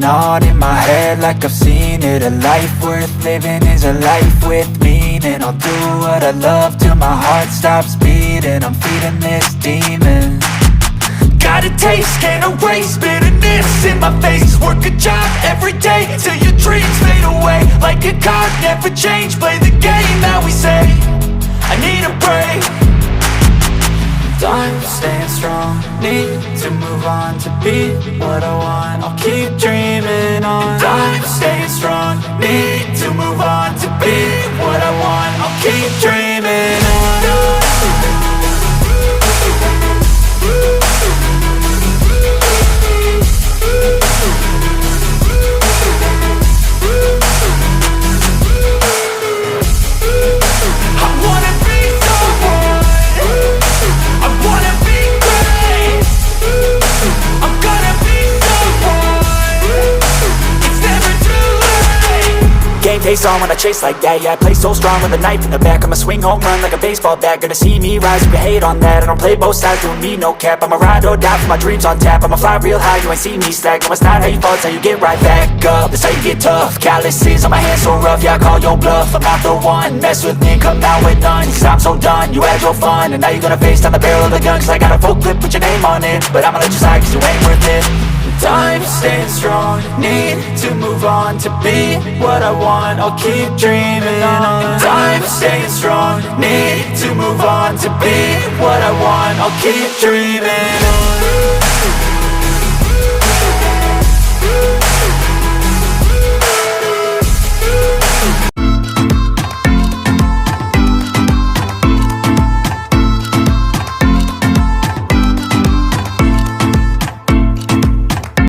going on in my head like I've seen it. A life worth living is a life with meaning. I'll do what I love till my heart stops beating. I'm feeding this demon. Got a taste, can't erase bitterness in my face. Work a job every day till your dreams fade away. Like a card, never change, play the game that we say. I need a break. I'm staying strong, need to move on to be what I want. I'll keep dreaming on. I'm staying strong, need to move on to be what I want. I'll keep dreaming on. Face on when I chase like that. Yeah, I play so strong with a knife in the back. I'ma swing home run like a baseball bat. Gonna see me rise, you can hate on that. I don't play both sides, doing me no cap. I'ma ride or die for my dreams on tap. I'ma fly real high, you ain't see me slack. No, it's not how you fall, it's how you get right back up. That's how you get tough. Calluses on my hands so rough, yeah, I call your bluff. I'm not the one, mess with me, come out with none. Cause I'm so done, you had your fun. And now you're gonna face down the barrel of the gun. Cause I got a full clip, put your name on it. But I'ma let you slide cause you ain't worth it. I'm staying strong, need to move on to be what I want. I'll keep dreaming on. I'm staying strong, need to move on to be what I want. I'll keep dreaming on.